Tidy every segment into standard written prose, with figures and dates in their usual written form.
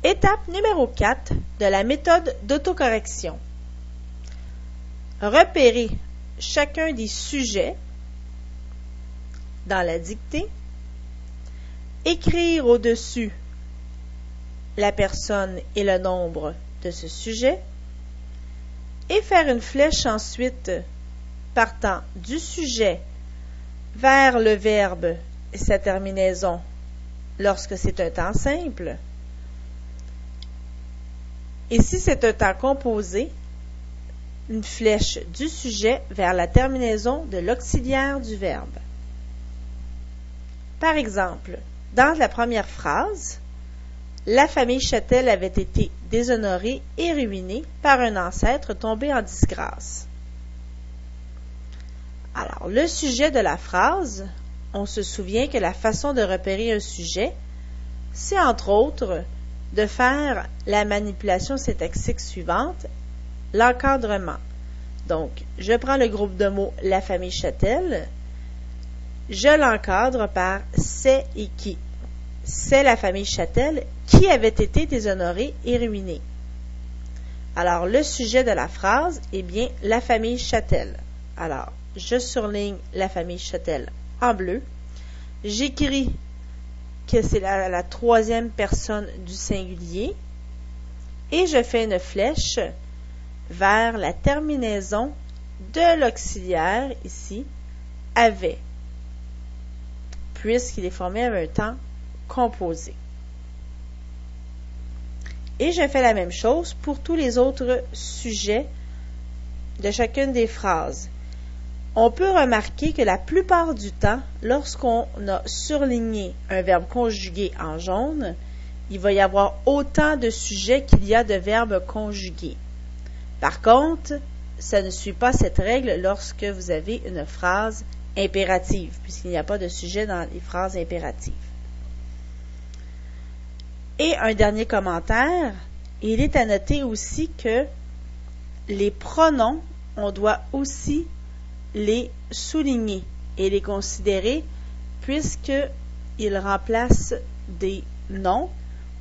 Étape numéro 4 de la méthode d'autocorrection. Repérer chacun des sujets dans la dictée, écrire au-dessus la personne et le nombre de ce sujet et faire une flèche ensuite partant du sujet vers le verbe et sa terminaison lorsque c'est un temps simple. Et si c'est un temps composé, une flèche du sujet vers la terminaison de l'auxiliaire du verbe. Par exemple, dans la première phrase, la famille Châtel avait été déshonorée et ruinée par un ancêtre tombé en disgrâce. Alors, le sujet de la phrase, on se souvient que la façon de repérer un sujet, c'est entre autres de faire la manipulation syntaxique suivante, l'encadrement. Donc, je prends le groupe de mots la famille Châtel, je l'encadre par c'est et qui. C'est la famille Châtel qui avait été déshonorée et ruinée. Alors, le sujet de la phrase est bien la famille Châtel. Alors, je surligne la famille Châtel en bleu. J'écris que c'est la troisième personne du singulier et je fais une flèche vers la terminaison de l'auxiliaire ici, avait, puisqu'il est formé avec un temps composé. Et je fais la même chose pour tous les autres sujets de chacune des phrases. On peut remarquer que la plupart du temps, lorsqu'on a surligné un verbe conjugué en jaune, il va y avoir autant de sujets qu'il y a de verbes conjugués. Par contre, ça ne suit pas cette règle lorsque vous avez une phrase impérative, puisqu'il n'y a pas de sujet dans les phrases impératives. Et un dernier commentaire, il est à noter aussi que les pronoms, on doit aussi les souligner et les considérer puisqu'ils remplacent des noms.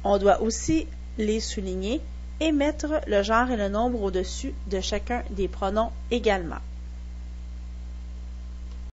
On doit aussi les souligner et mettre le genre et le nombre au-dessus de chacun des pronoms également.